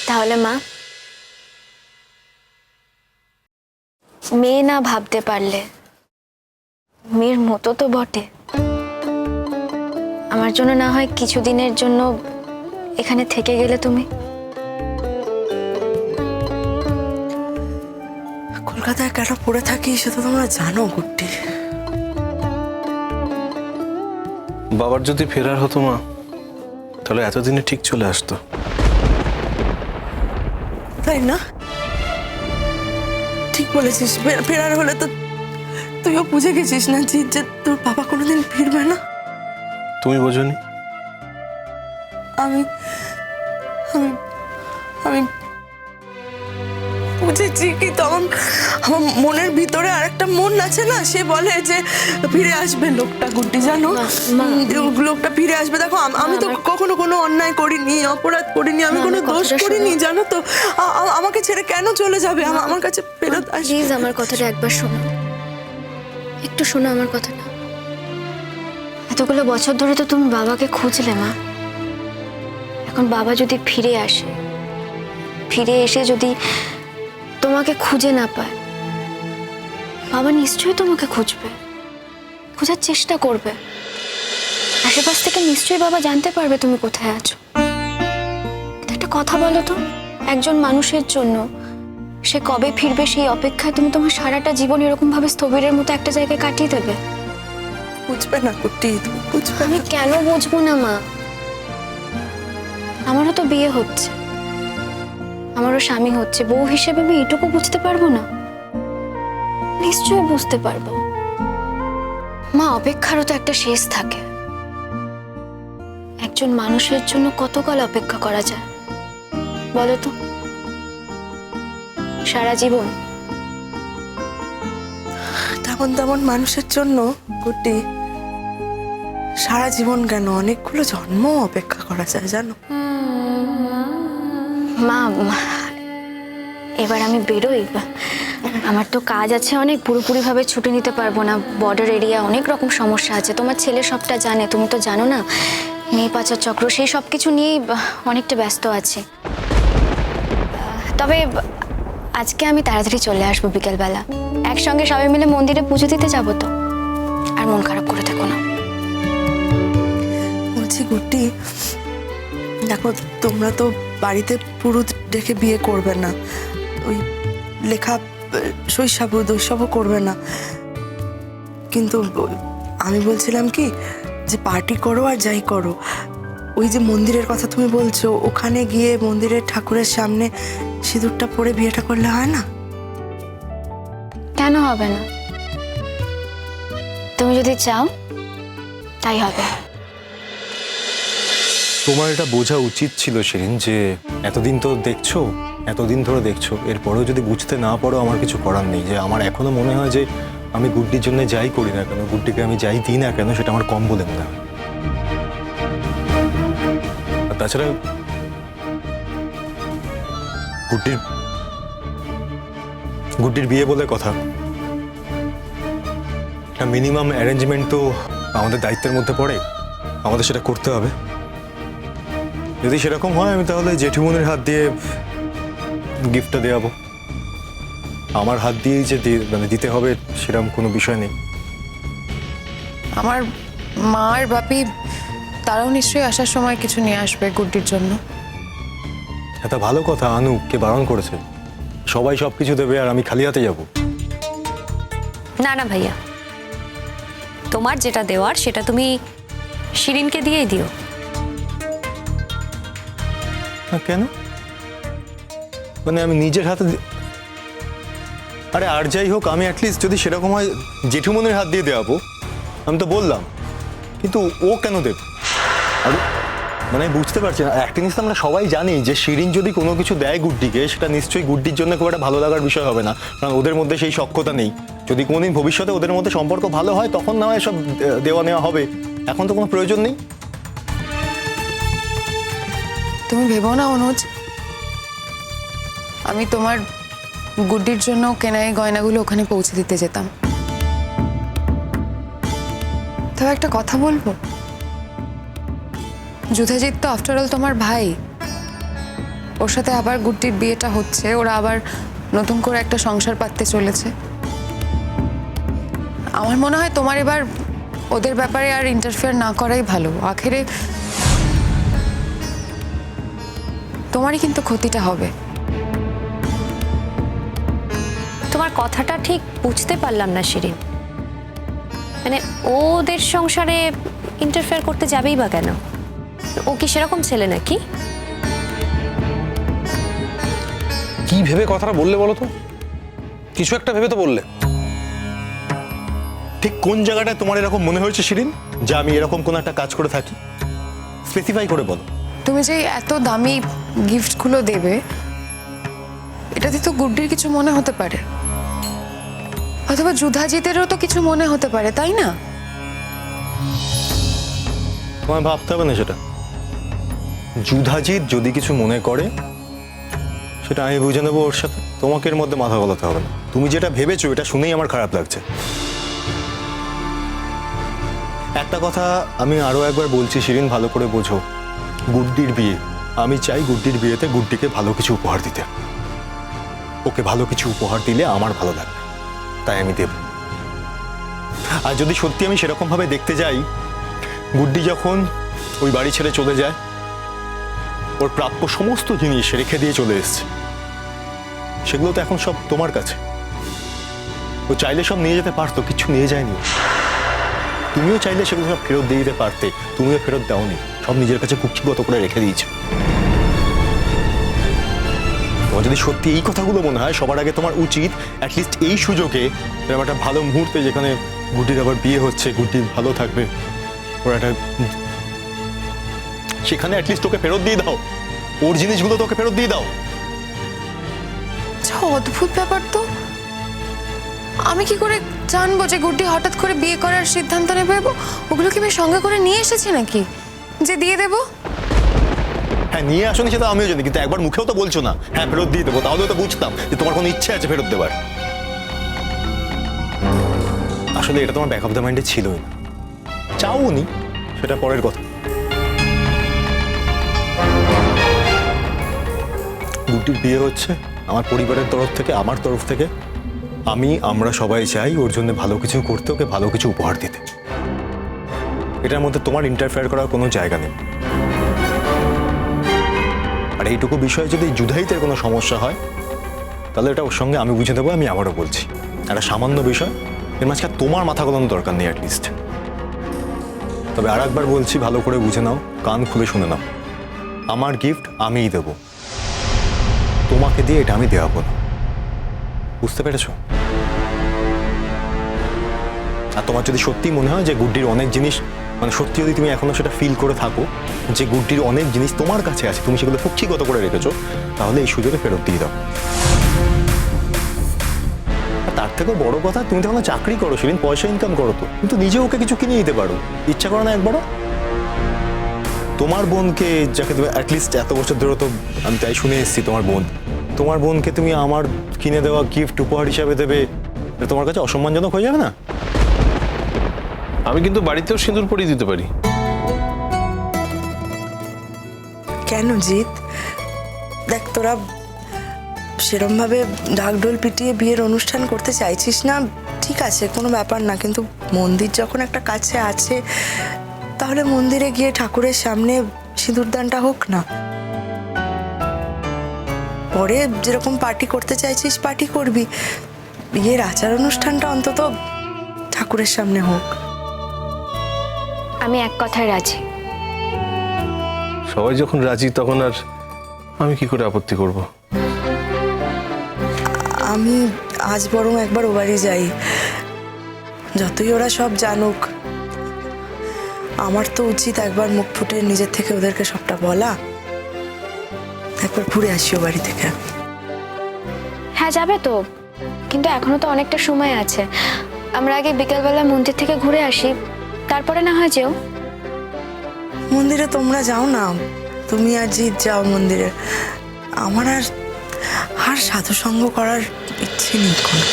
তাহলে মা, মেয়ে না ভাবতে পারলে মেয়ের মতো তো বটে। আমার জন্য না হয় কিছুদিনের জন্য এখানে থেকে গেলে তুমি। কলকাতায় কেন পড়ে থাকি সেটা তোমরা জানো গুড্ডি। বাবার যদি ফেরার হতো মা, তাহলে এতদিনে ঠিক চলে আসতো। তাই না? ঠিক বলেছিস, ফেরার হলে তো তুইও বুঝে গেছিস না যে তোর বাবা কোনোদিন ফিরবে না। তুমি বোঝোনি? আমি আমি আমি বুঝেছি, কিন্তু আমার মনের ভিতরে আরেকটা মন আছে না, সে বলে যে ফিরে আসবে লোকটা গুড্ডি, জানো? লোকটা ফিরে আসবে। দেখো আমি তো কখনো কোনো অন্যায় করিনি, অপরাধ করিনি, আমি কোনো দোষ করিনি, জানো তো? আমাকে ছেড়ে কেন চলে যাবে? আমার কাছে ফেরত আসবে। প্লিজ আমার কথাটা একবার শোনো, একটু শোনো আমার কথাটা। এতগুলো বছর ধরে তো তুমি বাবাকে খুঁজলে মা। এখন বাবা যদি ফিরে আসে, ফিরে এসে যদি তোমাকে খুঁজে না পায়, বাবা নিশ্চয়ই তোমাকে খুঁজবে, খোঁজার চেষ্টা করবে। আশেপাশ থেকে নিশ্চয়ই বাবা জানতে পারবে তুমি কোথায় আছো। একটা কথা বলো তো, একজন মানুষের জন্য সে কবে ফিরবে সেই অপেক্ষায় তুমি তোমার সারাটা জীবন এরকম ভাবে স্থবিরের মতো একটা জায়গায় কাটিয়ে দেবে? বুঝবে না কুটি, তুমি বুঝবে আমি না। কেন বুঝবো না মা? আমারও তো বিয়ে হচ্ছে, আমারও স্বামী হচ্ছে, বউ হিসেবে আমি এটুকু বুঝতে পারবো না? নিশ্চয়ই বুঝতে পারবো মা। অপেক্ষারও তো একটা শেষ থাকে। একজন মানুষের জন্য কতকাল অপেক্ষা করা যায় বলো তো? সারা জীবন? তেমন মানুষের জন্য গুড্ডি সারা জীবন কেন, অনেকগুলো জন্ম অপেক্ষা করা যায়, জানো? মা, এবার আমি বেরোই। আমার তো কাজ আছে অনেক, পুরোপুরি ভাবে ছুটি নিতে পারবো না। বর্ডার এরিয়া, অনেক রকম সমস্যা আছে। তোমার ছেলে সবটা জানে, তুমি তো জানো না। মেয়ে পাচার চক্র, সেই সব কিছু নিয়েই অনেকটা ব্যস্ত আছে। তবে আজকে আমি তাড়াতাড়ি চলে আসবো বিকেলবেলা, একসঙ্গে সবাই মিলে মন্দিরে পুজো দিতে যাবো তো। আর মন খারাপ করে থেকো না। বলছি গুড্ডি, দেখো তোমরা তো বাড়িতে পুরুত ডেকে বিয়ে করবে না, ওই লেখা শৈশবও করবে না, কিন্তু আমি বলছিলাম কি যে পার্টি করো আর যাই করো, ওই যে মন্দিরের কথা তুমি বলছো, ওখানে গিয়ে মন্দিরের ঠাকুরের সামনে সিঁদুরটা পরে বিয়েটা করলে হয় না? কেন হবে না? তুমি যদি চাও তাই হবে। তোমার এটা বোঝা উচিত ছিল শিরিন, যে এতদিন তো দেখছো, এতদিন ধরে দেখছো, এরপরেও যদি বুঝতে না পারো আমার কিছু করার নেই। যে আমার এখনো মনে হয় যে আমি গুড্ডির জন্য যাই করি না কেন, গুড্ডিকে আমি যাই দিই না কেন, সেটা আমার কম বলে মনে হয়। আর তাছাড়া গুড্ডির বিয়ে বলে কথা, মিনিমাম অ্যারেঞ্জমেন্ট তো আমাদের দায়িত্বের মধ্যে পড়ে, আমাদের সেটা করতে হবে। যদি সেরকম হয় আমি তাহলে জেঠুমনির হাত দিয়ে গিফটটা দেওয়াবো। আমার হাত দিয়েই যে মানে দিতে হবে সেরকম কোনো বিষয় নেই। আমার মা আর বাপি তারাও নিশ্চয়ই আসার সময় কিছু নিয়ে আসবে গুড্ডির জন্য। এটা ভালো কথা, আনুক, কে বারণ করেছে? সবাই সব কিছু দেবে আর আমি খালি হাতে যাব? না না ভাইয়া, তোমার যেটা দেওয়ার সেটা তুমি শিরিনকে দিয়েই দিও। না কেন? মানে আমি নিজের হাতে আরে আর যাই হোক, আমি অ্যাটলিস্ট যদি সেরকম হয় জেঠুমনির হাত দিয়ে দেওয়াবো, আমি তো বললাম, কিন্তু ও কেন দেব? আর মানে বুঝতে পারছি না। একটা জিনিস আমরা সবাই জানি যে শিরিন যদি কোনো কিছু দেয় গুড্ডিকে, সেটা নিশ্চয়ই গুড্ডির জন্য খুব একটা ভালো লাগার বিষয় হবে না, কারণ ওদের মধ্যে সেই সখ্যতা নেই। যদি কোনোদিন ভবিষ্যতে ওদের মধ্যে সম্পর্ক ভালো হয় তখন না হয় সব দেওয়া নেওয়া হবে, এখন তো কোনো প্রয়োজন নেই। তুমি ভেবো না অনুজ, আমি তোমার গুড্ডির জন্য কেনা এই গয়নাগুলো ওখানে পৌঁছে দিতে যেতাম। তবে একটা কথা বলবো, যুধাজিৎ তো আফটার অল তোমার ভাই, ওর সাথে আবার গুড্ডির বিয়েটা হচ্ছে, ওরা আবার নতুন করে একটা সংসার পাততে চলেছে। আমার মনে হয় তোমার এবার ওদের ব্যাপারে আর ইন্টারফেয়ার না করাই ভালো। আখেরে তোমারই কিন্তু ক্ষতিটা হবে। তোমার কথাটা ঠিক বুঝতে পারলাম না শিরিন। মানে ওদের সংসারে ইন্টারফেয়ার করতে যাবেই বা কেন? ও কি সেরকম ছেলে নাকি? কি ভেবে কথাটা বললে বলো তো? কিছু একটা ভেবে তো বললে। ঠিক কোন জায়গাটায় তোমার এরকম মনে হয়েছে শিরিন যে আমি এরকম কোন একটা কাজ করে থাকি? স্পেসিফাই করে বলো। তুমি যে এত দামি গিফটগুলো দেবে, এটাতে তো গুড্ডির কিছু মনে হতে পারে, অথবা যুধাজিতেরও তো কিছু মনে হতে পারে, তাই না? তোমায় ভাবতে হবে না সেটা। যুধাজিৎ যদি কিছু মনে করে সেটা আমি বুঝে নেবো ওর সাথে। তোমাকে এর মধ্যে মাথা গলাতে হবে না। তুমি যেটা ভেবেছো এটা শুনেই আমার খারাপ লাগছে। একটা কথা আমি আরো একবার বলছি শিরিন, ভালো করে বোঝো। গুড্ডির বিয়ে, আমি চাই গুড্ডির বিয়েতে গুড্ডিকে ভালো কিছু উপহার দিতে। ওকে ভালো কিছু উপহার দিলে আমার ভালো লাগবে, তাই আমি দেব। আর যদি সত্যি আমি সেরকম ভাবে দেখতে যাই, গুড্ডি যখন ওই বাড়ি ছেড়ে চলে যায়, ওর প্রাপ্য সমস্ত জিনিস রেখে দিয়ে চলে এসছে, সেগুলো তো এখন সব তোমার কাছে। ও চাইলে সব নিয়ে যেতে পারতো, কিছু নিয়ে যায়নি। তুমিও চাইলে সেগুলো সব ফেরত দিয়ে দিতে পারতে, তুমিও ফেরত দাওনি, সব নিজের কাছে কুক্ষিগত করে রেখে দিয়েছো। তোমার যদি সত্যি এই কথাগুলো মনে হয়, সবার আগে তোমার উচিত অ্যাটলিস্ট এই সুযোগে, এরকম একটা ভালো মুহূর্তে যেখানে গুড্ডির আবার বিয়ে হচ্ছে, গুড্ডি ভালো থাকবে, ওর একটা সেখানে অ্যাটলিস্ট ওকে ফেরত দিয়ে দাও। ওর জিনিসগুলো তোকে ফেরত দিয়ে দাও। আচ্ছা, অদ্ভুত ব্যাপার তো। আমি কি করে জানবো যে গুড্ডি হঠাৎ করে বিয়ে করার সিদ্ধান্ত নেবে? ওগুলো কি আমি সঙ্গে করে নিয়ে এসেছি নাকি যে দিয়ে দেবো? হ্যাঁ, নিয়ে আসনি সেটা আমিও জানি, কিন্তু একবার মুখেও তো বলছো না হ্যাঁ ফেরত দিয়ে দেবো। তাহলে তো বুঝতাম যে তোমার কোনো ইচ্ছে আছে ফেরত দেবার। আসলে এটা তোমার ব্যাক অফ দ্য মাইন্ডে ছিলই না, চাওনি, সেটা পরের কথা। গুড্ডির বিয়ে হচ্ছে, আমার পরিবারের তরফ থেকে, আমার তরফ থেকে আমরা সবাই চাই ওর জন্য ভালো কিছু করতে, ওকে ভালো কিছু উপহার দিতে। এটার মধ্যে তোমার ইন্টারফেয়ার করার কোনো জায়গা নেই। আর এইটুকু বিষয়ে যদি যুধাইতের কোনো সমস্যা হয়, তাহলে এটা ওর সঙ্গে আমি বুঝে দেবো। আমি আবারও বলছি, একটা সামান্য বিষয়, এর মাঝখানে তোমার মাথা গলানোর দরকার নেই অ্যাটলিস্ট। তবে আর একবার বলছি, ভালো করে বুঝে নাও, কান খুলে শুনে নাও। আমার গিফট আমিই দেবো, তোমাকে দিয়ে এটা আমি দেওয়াবো না। বুঝতে পেরেছো? আর তোমার যদি সত্যি মনে হয় যে গুড্ডির অনেক জিনিস, মানে সত্যি যদি তুমি এখনো সেটা ফিল করে থাকো যে গুড্ডির অনেক জিনিস তোমার কাছে আছে, তুমি সেগুলো কুক্ষিগত করে রেখেছো, তাহলে এই সুযোগে ফেরত দিয়ে দাও। আর তার থেকেও বড় কথা, তুমি তো এখন চাকরি করো শিরিন, পয়সা ইনকাম করো, তো কিন্তু নিজে ওকে কিছু কিনে দিতে পারো। ইচ্ছা করো না একবারও? তোমার বোনকে, যাকে তুমি অ্যাটলিস্ট এত বছর ধরে, তো আমি তাই শুনে এসেছি তোমার বোনকে তুমি আমার কিনে দেওয়া গিফট উপহার হিসাবে দেবে, এটা তোমার কাছে অসম্মানজনক হয়ে যাবে না? আমি কিন্তু বাড়িতেও সিঁদুর পরিয়ে দিতে পারি। কেন জিৎ? দেখ, তোরা সেরমভাবে ঢাকঢোল পিটিয়ে বিয়ের অনুষ্ঠান করতে চাইছিস না, ঠিক আছে, কোনো ব্যাপার না। কিন্তু মন্দির যখন একটা কাছে আছে, তাহলে মন্দিরে গিয়ে ঠাকুরের সামনে সিঁদুরদানটা হোক না। পরে যেরকম পার্টি করতে চাইছিস পার্টি করবি, বিয়ের আচার অনুষ্ঠানটা অন্তত ঠাকুরের সামনে হোক। আমি এক কথায় রাজি। সবাই যখন রাজি, তখন আর আমি কি করে আপত্তি করব? আমি আজ বরং একবার ও বাড়ি যাই, যতই ওরা সব জানুক। আমার তো উচিত একবার মুখ ফুটে নিজের থেকে ওদেরকে সবটা বলা। একবার ঘুরে আসি ও বাড়ি থেকে। হ্যাঁ, যাবে তো, কিন্তু এখনো তো অনেকটা সময় আছে। আমরা আগে বিকেলবেলা মন্দির থেকে ঘুরে আসি, তারপরে না হয় যেও। মন্দিরে তোমরা যাও না, তুমি আর জিৎ যাও মন্দিরে। আমার আর সাধুসঙ্গ করার ইচ্ছে নেই কোনো।